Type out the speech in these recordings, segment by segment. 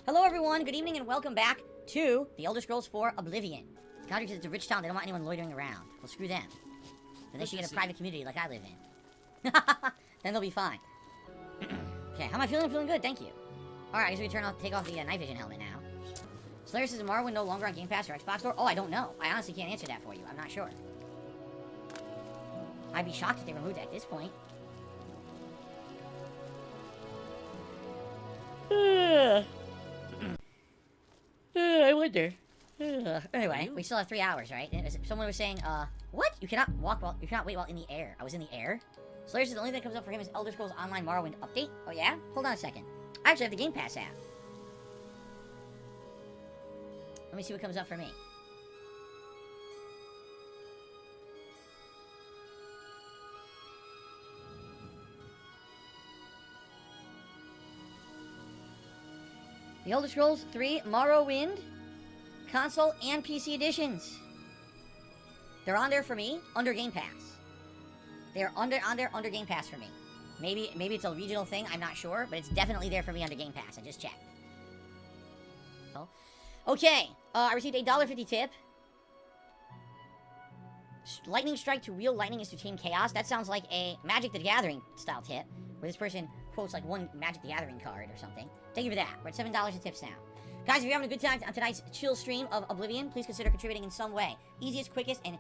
Hello everyone, good evening and welcome back to The Elder Scrolls 4 Oblivion. Country because it's a rich town, they don't want anyone loitering around. Well, screw them. Then they should get a private community like I live in. Then they'll be fine. Okay, how am I feeling? I'm feeling good, thank you. Alright, I guess we can take off the night vision helmet now. Slayer says Morrowind no longer on Game Pass or Xbox Store? Oh, I don't know. I honestly can't answer that for you. I'm not sure. I'd be shocked if they removed it at this point. I wonder. Anyway, we still have 3 hours, right? Someone was saying, what? You cannot wait while in the air. I was in the air? Slayer says the only thing that comes up for him is Elder Scrolls Online Morrowind update. Oh yeah? Hold on a second. I actually have the Game Pass app. Let me see what comes up for me. The Elder Scrolls 3 Morrowind console and PC editions. They're on there for me under Game Pass. They're on there under Game Pass for me. Maybe it's a regional thing, I'm not sure, but it's definitely there for me under Game Pass. I just checked. Okay, I received a $1.50 tip. Lightning strike to wield lightning is to tame chaos. That sounds like a Magic the Gathering style tip, where this person quotes like one Magic the Gathering card or something. Thank you for that. We're at $7 in tips now. Guys, if you're having a good time on tonight's chill stream of Oblivion, please consider contributing in some way. Easiest, quickest, and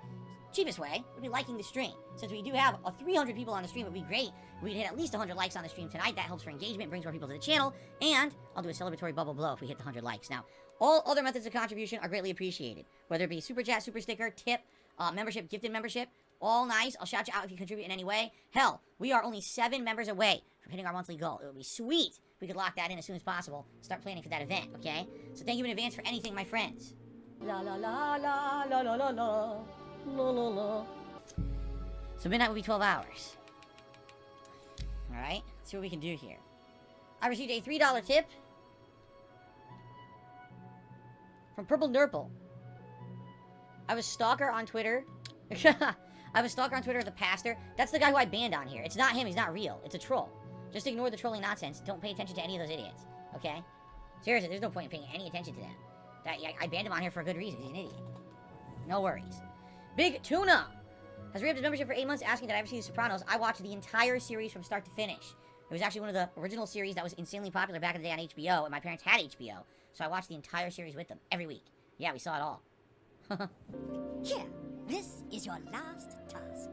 cheapest way would be liking the stream. Since we do have 300 people on the stream, it would be great if we could hit at least 100 likes on the stream tonight. That helps for engagement, brings more people to the channel, and I'll do a celebratory bubble blow if we hit the 100 likes. Now, all other methods of contribution are greatly appreciated, whether it be super chat, super sticker, tip, membership, gifted membership, all nice. I'll shout you out if you contribute in any way. Hell, we are only 7 members away from hitting our monthly goal. It would be sweet if we could lock that in as soon as possible. Start planning for that event, okay? So thank you in advance for anything, my friends. La la la la la la la la la la la. So midnight will be 12 hours. Alright, let's see what we can do here. I received a $3 tip from Purple Nurple. I was a stalker on Twitter. I was a stalker on Twitter of the pastor. That's the guy who I banned on here. It's not him. He's not real. It's a troll. Just ignore the trolling nonsense. Don't pay attention to any of those idiots. Okay? Seriously, there's no point in paying any attention to them. I banned him on here for a good reason. He's an idiot. No worries. Big Tuna has re-upped his membership for 8 months, asking that I ever see The Sopranos. I watched the entire series from start to finish. It was actually one of the original series that was insanely popular back in the day on HBO, and my parents had HBO. So I watched the entire series with them every week. Yeah, we saw it all. Here, this is your last task.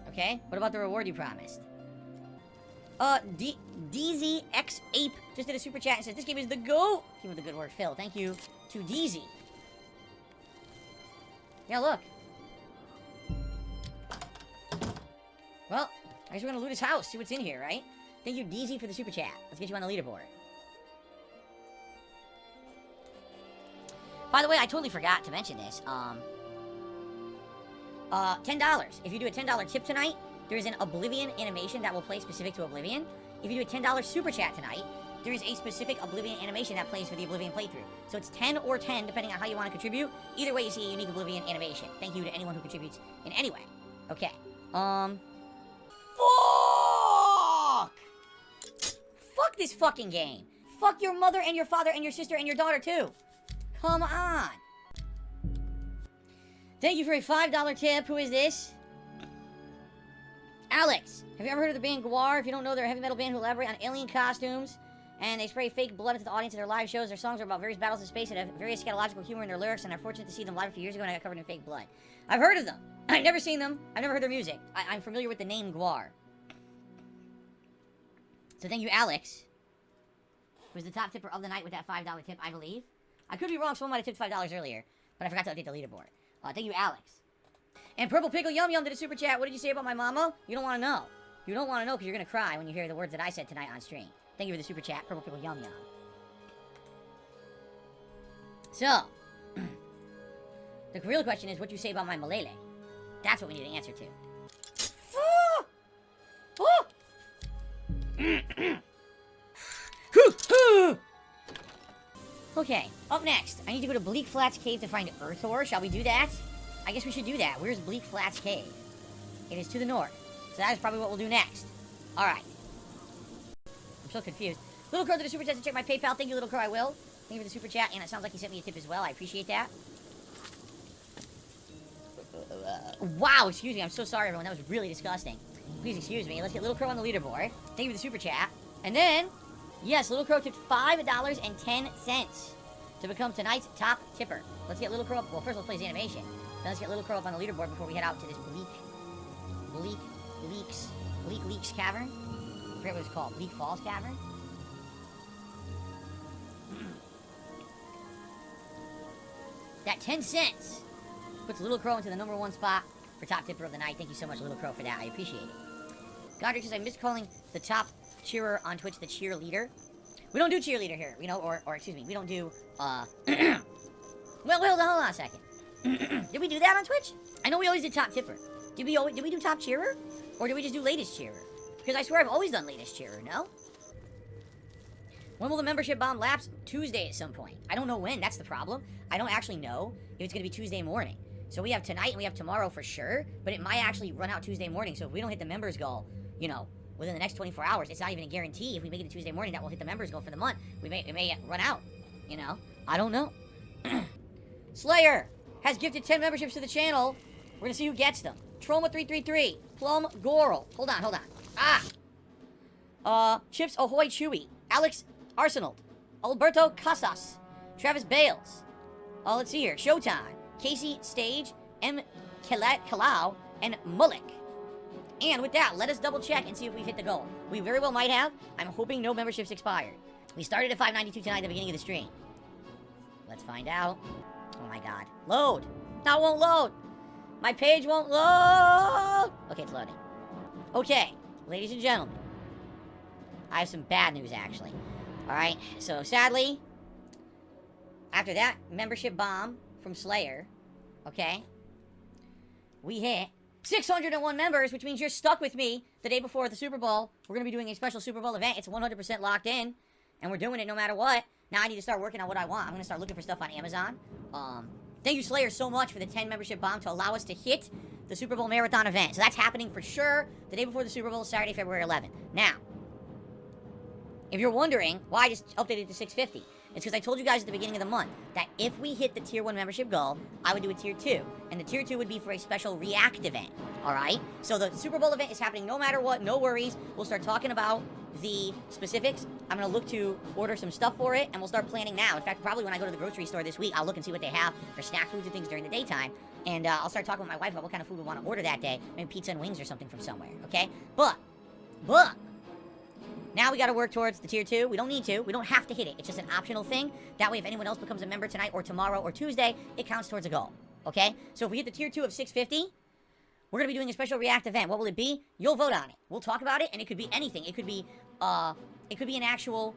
Okay, what about the reward you promised? DZX Ape just did a super chat and says, this game is the GOAT! Keep with the good word, Phil. Thank you to DZ. Yeah, look. Well, I guess we're gonna loot his house, see what's in here, right? Thank you, DZ, for the super chat. Let's get you on the leaderboard. By the way, I totally forgot to mention this. $10. If you do a $10 tip tonight, there is an Oblivion animation that will play specific to Oblivion. If you do a $10 super chat tonight, there is a specific Oblivion animation that plays for the Oblivion playthrough. So it's 10 or 10, depending on how you want to contribute. Either way, you see a unique Oblivion animation. Thank you to anyone who contributes in any way. Okay. Fuck! Fuck this fucking game. Fuck your mother and your father and your sister and your daughter, too. Come on. Thank you for a $5 tip. Who is this? Alex. Have you ever heard of the band Gwar? If you don't know, they're a heavy metal band who elaborate on alien costumes. And they spray fake blood into the audience at their live shows. Their songs are about various battles in space and have various scatological humor in their lyrics. And I'm fortunate to see them live a few years ago and I got covered in fake blood. I've heard of them. I've never seen them. I've never heard their music. I'm familiar with the name Gwar. So thank you, Alex. Who was the top tipper of the night with that $5 tip, I believe. I could be wrong. Someone might have tipped $5 earlier. But I forgot to update the leaderboard. Thank you, Alex. And Purple Pickle Yum Yum did a super chat. What did you say about my mama? You don't want to know. You don't want to know because you're going to cry when you hear the words that I said tonight on stream. Thank you for the super chat, Purple Pickle Yum Yum. So, the real question is what you say about my Malele. That's what we need an answer to. Okay, up next, I need to go to Bleak Flats Cave to find Earth Ore. Shall we do that? I guess we should do that. Where's Bleak Flats Cave? It is to the north. So that is probably what we'll do next. Alright. I'm so confused. Little Crow did a super chat to check my PayPal. Thank you, Little Crow, I will. Thank you for the super chat, and it sounds like he sent me a tip as well. I appreciate that. Wow, excuse me. I'm so sorry, everyone. That was really disgusting. Please excuse me. Let's get Little Crow on the leaderboard. Thank you for the super chat. And then, yes, Little Crow tipped $5.10 to become tonight's top tipper. Let's get Little Crow up. Well, first let's play his animation. Then let's get Little Crow up on the leaderboard before we head out to this Bleak Leaks Cavern. I forget what it's called. Bleak Falls Cavern. That 10 cents puts Little Crow into the #1 spot for top tipper of the night. Thank you so much, Little Crow, for that. I appreciate it. Godric says, I miss calling the top cheerer on Twitch the cheerleader. We don't do cheerleader here, you know, or excuse me, we don't do, well, hold on a second. Did we do that on Twitch? I know we always did top tipper. Did we do top cheerer? Or did we just do latest cheerer? Because I swear I've always done latest cheerer, no? When will the membership bomb lapse? Tuesday at some point. I don't know when, that's the problem. I don't actually know if it's going to be Tuesday morning. So we have tonight and we have tomorrow for sure, but it might actually run out Tuesday morning. So if we don't hit the members goal, you know, within the next 24 hours, it's not even a guarantee. If we make it to Tuesday morning, that will hit the members goal for the month. It may run out, you know? I don't know. Slayer has gifted 10 memberships to the channel. We're going to see who gets them. Troma333, Plum Goral. Hold on. Chips Ahoy Chewy, Alex Arsenal, Alberto Casas, Travis Bales. Let's see here. Showtime, Casey Stage, M. Kalau, and Mullick. And with that, let us double check and see if we've hit the goal. We very well might have. I'm hoping no memberships expired. We started at 592 tonight at the beginning of the stream. Let's find out. Oh my god. Load! Now it won't load! My page won't load! Okay, it's loading. Okay, ladies and gentlemen. I have some bad news, actually. Alright, so sadly, after that membership bomb from Slayer, okay, we hit 601 members, which means you're stuck with me the day before the Super Bowl. We're going to be doing a special Super Bowl event. It's 100% locked in, and we're doing it no matter what. Now I need to start working on what I want. I'm going to start looking for stuff on Amazon. Thank you, Slayer, so much for the 10 membership bomb to allow us to hit the Super Bowl marathon event. So that's happening for sure the day before the Super Bowl, Saturday, February 11th. Now, if you're wondering why I just updated it to 650, it's because I told you guys at the beginning of the month that if we hit the Tier 1 membership goal, I would do a Tier 2. And the Tier 2 would be for a special React event, alright? So the Super Bowl event is happening no matter what, no worries. We'll start talking about the specifics. I'm going to look to order some stuff for it, and we'll start planning now. In fact, probably when I go to the grocery store this week, I'll look and see what they have for snack foods and things during the daytime. And I'll start talking with my wife about what kind of food we want to order that day. Maybe pizza and wings or something from somewhere, okay? But, now we got to work towards the Tier 2. We don't need to. We don't have to hit it. It's just an optional thing. That way, if anyone else becomes a member tonight or tomorrow or Tuesday, it counts towards a goal. Okay? So if we hit the Tier 2 of 650, we're going to be doing a special React event. What will it be? You'll vote on it. We'll talk about it, and it could be anything. It could be an actual,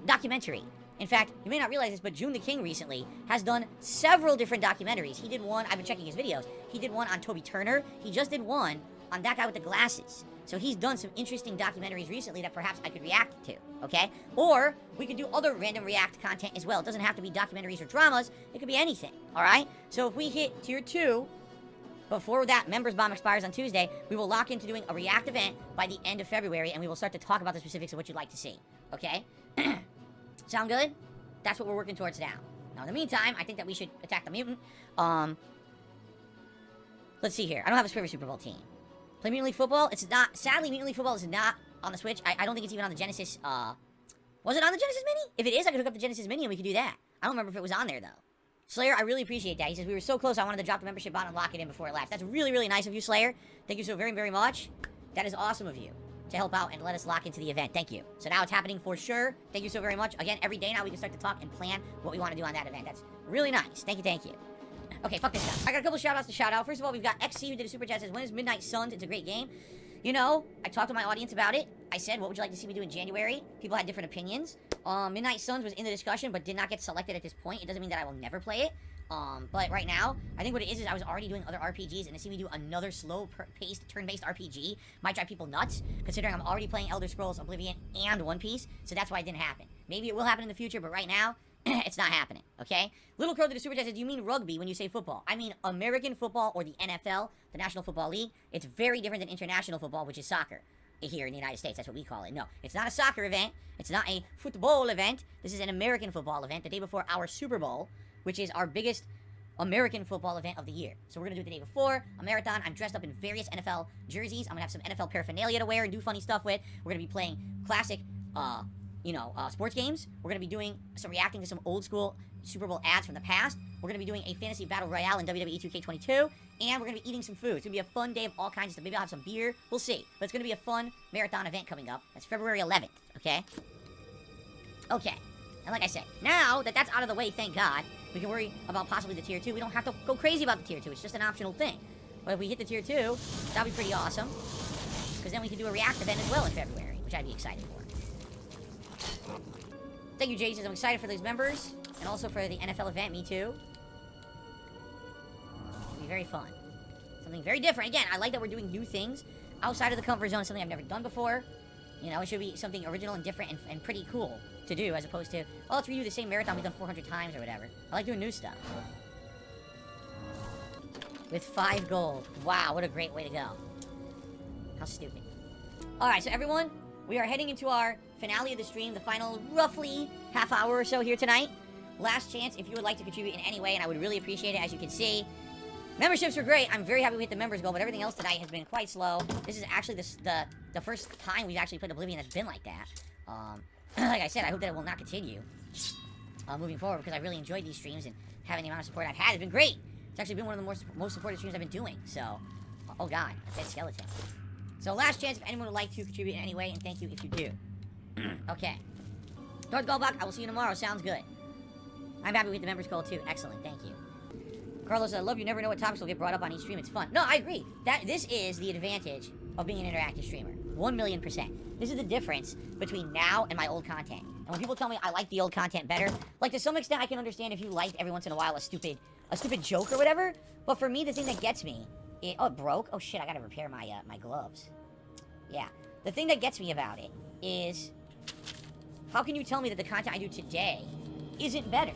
documentary. In fact, you may not realize this, but June the King recently has done several different documentaries. He did one, I've been checking his videos. He did one on Toby Turner. He just did one on that guy with the glasses. So he's done some interesting documentaries recently that perhaps I could react to, okay? Or we could do other random React content as well. It doesn't have to be documentaries or dramas. It could be anything, all right? So if we hit Tier 2 before that members bomb expires on Tuesday, we will lock into doing a React event by the end of February, and we will start to talk about the specifics of what you'd like to see, okay? Sound good? That's what we're working towards now. Now, in the meantime, I think that we should attack the mutant. Let's see here. I don't have a favorite Super Bowl team. Play Mutant League Football? It's not... Sadly, Mutant League Football is not on the Switch. I don't think it's even on the Genesis, Was it on the Genesis Mini? If it is, I could hook up the Genesis Mini and we could do that. I don't remember if it was on there, though. Slayer, I really appreciate that. He says, we were so close, I wanted to drop the membership bot and lock it in before it left. That's really, really nice of you, Slayer. Thank you so very, very much. That is awesome of you to help out and let us lock into the event. Thank you. So now it's happening for sure. Thank you so very much. Again, every day now we can start to talk and plan what we want to do on that event. That's really nice. Thank you, thank you. Okay, fuck this guy. I got a couple shout-outs to shout out. First of all, we've got XC who did a super chat, says, when is Midnight Suns? It's a great game. You know, I talked to my audience about it. I said, what would you like to see me do in January? People had different opinions. Midnight Suns was in the discussion, but did not get selected at this point. It doesn't mean that I will never play it. But right now, I think what it is I was already doing other RPGs, and to see me do another slow-paced, turn-based RPG might drive people nuts, considering I'm already playing Elder Scrolls, Oblivion, and One Piece, so that's why it didn't happen. Maybe it will happen in the future, but right now, it's not happening, okay? Little Crow did a super chat said, do you mean rugby when you say football? I mean American football or the NFL, the National Football League. It's very different than international football, which is soccer. here in the United States. That's what we call it. No, it's not a soccer event. It's not a football event. This is an American football event the day before our Super Bowl, which is our biggest American football event of the year. So we're going to do it the day before, a marathon. I'm dressed up in various NFL jerseys. I'm going to have some NFL paraphernalia to wear and do funny stuff with. We're going to be playing classic, sports games. We're going to be doing some reacting to some old school Super Bowl ads from the past. We're going to be doing a fantasy battle royale in WWE 2K22. And we're going to be eating some food. It's going to be a fun day of all kinds of stuff. Maybe I'll have some beer. We'll see. But it's going to be a fun marathon event coming up. That's February 11th, okay? Okay. And like I said, now that that's out of the way, thank God, we can worry about possibly the Tier 2. We don't have to go crazy about the Tier 2. It's just an optional thing. But if we hit the Tier 2, that'll be pretty awesome. Because then we can do a React event as well in February, which I'd be excited for. Thank you, Jason. I'm excited for these members. And also for the NFL event. Me too. It'll be very fun. Something very different. Again, I like that we're doing new things outside of the comfort zone. Something I've never done before. You know, it should be something original and different and pretty cool to do, as opposed to, oh, let's redo the same marathon we've done 400 times or whatever. I like doing new stuff. With 5 gold. Wow, what a great way to go. How stupid. Alright, so everyone, we are heading into our finale of the stream, the final roughly half hour or so here tonight. Last chance if you would like to contribute in any way, and I would really appreciate it. As you can see, memberships are great. I'm very happy we hit the members goal, but everything else tonight has been quite slow. This is actually the first time we've actually played Oblivion that's been like that. Like I said, I hope that it will not continue moving forward, because I really enjoyed these streams, and having the amount of support I've had has been great. It's actually been one of the most supported streams I've been doing, so... Oh god, a dead skeleton. So last chance if anyone would like to contribute in any way, and thank you if you do. Okay. Darth Goldbach, I will see you tomorrow. Sounds good. I'm happy with the members call too. Excellent, thank you. Carlos, I love you. Never know what topics will get brought up on each stream. It's fun. No, I agree. This is the advantage of being an interactive streamer. 1,000,000%. This is the difference between now and my old content. And when people tell me I like the old content better, like, to some extent I can understand if you liked every once in a while a stupid joke or whatever. But for me, the thing that gets me... oh, it broke? Oh shit, I gotta repair my, my gloves. Yeah. The thing that gets me about it is... How can you tell me that the content I do today isn't better?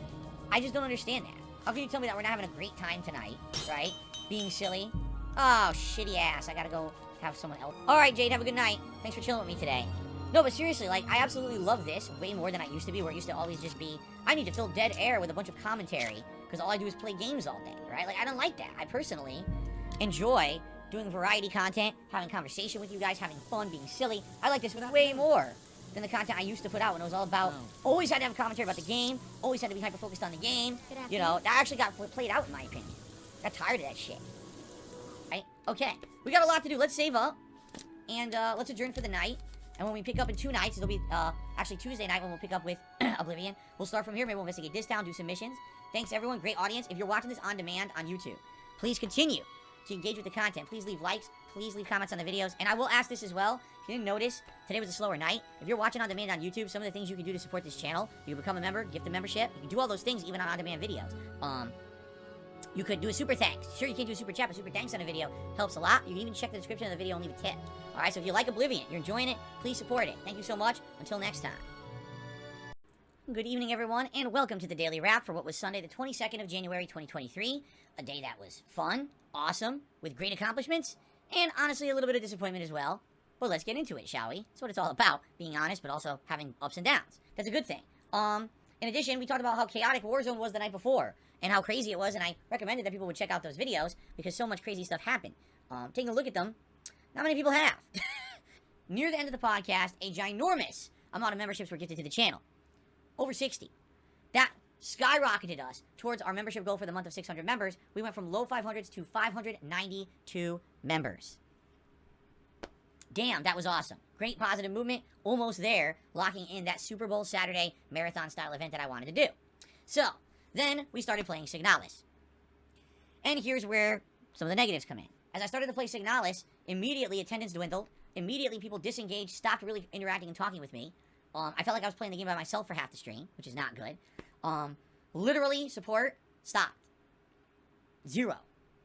I just don't understand that. How can you tell me that we're not having a great time tonight, right? Being silly? Oh, shitty ass. I gotta go have someone else. Alright, Jade, have a good night. Thanks for chilling with me today. No, but seriously, like, I absolutely love this way more than I used to be, where it used to always just be, I need to fill dead air with a bunch of commentary, because all I do is play games all day, right? Like, I don't like that. I personally enjoy doing variety content, having conversation with you guys, having fun, being silly. I like this way more than the content I used to put out when it was all about, always had to have a commentary about the game, always had to be hyper-focused on the game. You know, that actually got played out, in my opinion. Got tired of that shit. Right? Okay. We got a lot to do. Let's save up. And, let's adjourn for the night. And when we pick up in 2 nights, it'll be, actually Tuesday night when we'll pick up with Oblivion. We'll start from here. Maybe we'll investigate this town, do some missions. Thanks, everyone. Great audience. If you're watching this on demand on YouTube, please continue to engage with the content. Please leave likes. Please leave comments on the videos. And I will ask this as well. If you didn't notice, today was a slower night. If you're watching on demand on YouTube, some of the things you can do to support this channel, you can become a member, gift a membership. You can do all those things even on on-demand videos. You could do a super thanks. Sure, you can't do a super chat, but super thanks on a video helps a lot. You can even check the description of the video and leave a tip. Alright, so if you like Oblivion, you're enjoying it, please support it. Thank you so much. Until next time. Good evening, everyone, and welcome to the Daily Wrap for what was Sunday, the 22nd of January, 2023. A day that was fun, awesome, with great accomplishments, and honestly a little bit of disappointment as well. But let's get into it, shall we? That's what it's all about, being honest, but also having ups and downs. That's a good thing. In addition, we talked about how chaotic Warzone was the night before, and how crazy it was, and I recommended that people would check out those videos, because so much crazy stuff happened. Taking a look at them, not many people have. Near the end of the podcast, a ginormous amount of memberships were gifted to the channel. Over 60. That skyrocketed us towards our membership goal for the month of 600 members. We went from low 500s to 592 members. Damn, that was awesome. Great positive movement. Almost there, locking in that Super Bowl Saturday marathon-style event that I wanted to do. So, then we started playing Signalis. And here's where some of the negatives come in. As I started to play Signalis, immediately attendance dwindled. Immediately people disengaged, stopped really interacting and talking with me. I felt like I was playing the game by myself for half the stream, which is not good. Literally, support stopped. 0.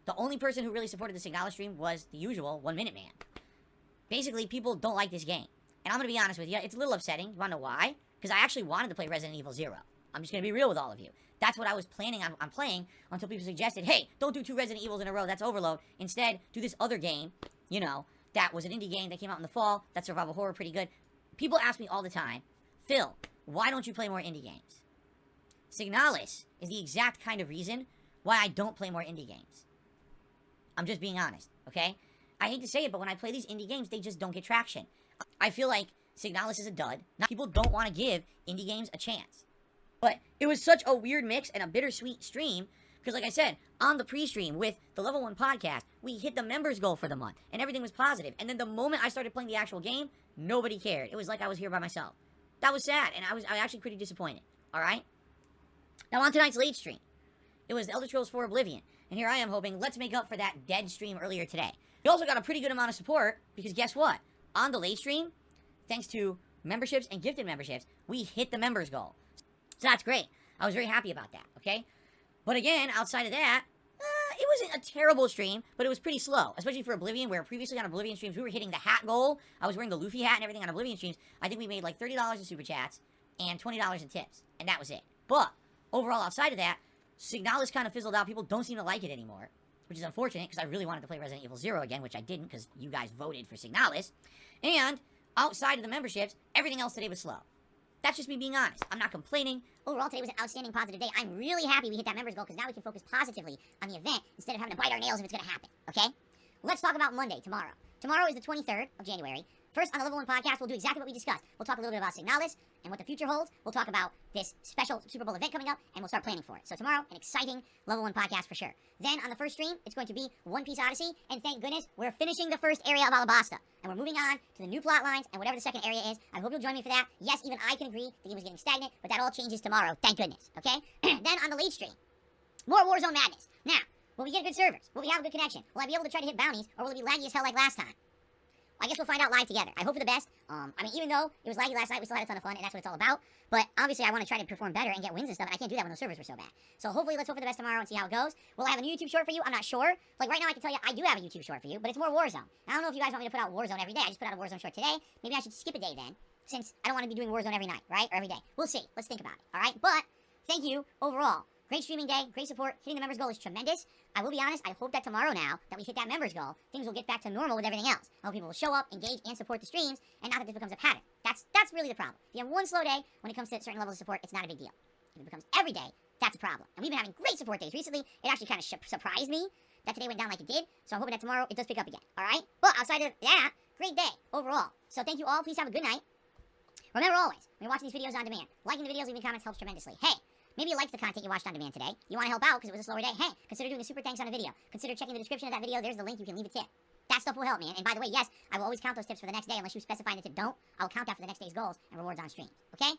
The only person who really supported the Signalis stream was the usual 1 Minute Man. Basically, people don't like this game. And I'm going to be honest with you, it's a little upsetting. You want to know why? Because I actually wanted to play Resident Evil 0. I'm just going to be real with all of you. That's what I was planning on playing until people suggested, hey, don't do 2 Resident Evils in a row, that's overload. Instead, do this other game, you know, that was an indie game that came out in the fall, that's survival horror, pretty good. People ask me all the time, Phil, why don't you play more indie games? Signalis is the exact kind of reason why I don't play more indie games. I'm just being honest, okay? I hate to say it, but when I play these indie games, they just don't get traction. I feel like Signalis is a dud. People don't want to give indie games a chance. But it was such a weird mix and a bittersweet stream, because like I said, on the pre-stream with the Level 1 podcast, we hit the members goal for the month, and everything was positive. And then the moment I started playing the actual game, nobody cared. It was like I was here by myself. That was sad, and I was actually pretty disappointed, alright? Now on tonight's late stream, it was the Elder Scrolls 4 Oblivion, and here I am hoping, let's make up for that dead stream earlier today. We also got a pretty good amount of support, because guess what? On the late stream, thanks to memberships and gifted memberships, we hit the members goal. So that's great. I was very happy about that, okay? But again, outside of that, it wasn't a terrible stream, but it was pretty slow, especially for Oblivion, where previously on Oblivion streams, we were hitting the hat goal. I was wearing the Luffy hat and everything on Oblivion streams. I think we made like $30 in super chats and $20 in tips, and that was it. But overall, outside of that, Signalis kind of fizzled out. People don't seem to like it anymore, which is unfortunate, because I really wanted to play Resident Evil 0 again, which I didn't, because you guys voted for Signalis. And outside of the memberships, everything else today was slow. That's just me being honest. I'm not complaining. Overall, today was an outstanding positive day. I'm really happy we hit that members goal because now we can focus positively on the event instead of having to bite our nails if it's going to happen, okay? Let's talk about Monday, tomorrow. Tomorrow is the 23rd of January. First, on the Level 1 podcast, we'll do exactly what we discussed. We'll talk a little bit about Signalis and what the future holds. We'll talk about this special Super Bowl event coming up, and we'll start planning for it. So tomorrow, an exciting Level 1 podcast for sure. Then, on the first stream, it's going to be One Piece Odyssey, and thank goodness, we're finishing the first area of Alabasta. And we're moving on to the new plot lines and whatever the second area is. I hope you'll join me for that. Yes, even I can agree the game was getting stagnant, but that all changes tomorrow, thank goodness, okay? Then, on the late stream, more Warzone madness. Now, will we get good servers? Will we have a good connection? Will I be able to try to hit bounties, or will it be laggy as hell like last time? I guess we'll find out live together. I hope for the best. I mean, even though it was laggy last night, we still had a ton of fun, and that's what it's all about. But obviously, I want to try to perform better and get wins and stuff, and I can't do that when those servers were so bad. So hopefully, let's hope for the best tomorrow and see how it goes. Will I have a new YouTube short for you? I'm not sure. Like, right now, I can tell you I do have a YouTube short for you, but it's more Warzone. I don't know if you guys want me to put out Warzone every day. I just put out a Warzone short today. Maybe I should skip a day then, since I don't want to be doing Warzone every night, right? Or every day. We'll see. Let's think about it, all right? But thank you overall. Great streaming day, great support. Hitting the members goal is tremendous. I will be honest, I hope that tomorrow now, that we hit that members goal, things will get back to normal with everything else. I hope people will show up, engage, and support the streams, and not that this becomes a pattern. That's really the problem. If you have one slow day, when it comes to certain levels of support, it's not a big deal. If it becomes every day, that's a problem. And we've been having great support days recently. It actually kind of surprised me that today went down like it did. So I'm hoping that tomorrow it does pick up again, all right? But outside of that, great day overall. So thank you all. Please have a good night. Remember always, when you're watching these videos on demand, liking the videos, leaving comments helps tremendously. Hey, maybe you liked the content you watched on demand today. You want to help out because it was a slower day. Hey, consider doing a super thanks on a video. Consider checking the description of that video. There's the link. You can leave a tip. That stuff will help me. And by the way, yes, I will always count those tips for the next day unless you specify the tip don't. I will count that for the next day's goals and rewards on streams. Okay?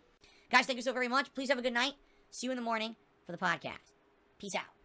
Guys, thank you so very much. Please have a good night. See you in the morning for the podcast. Peace out.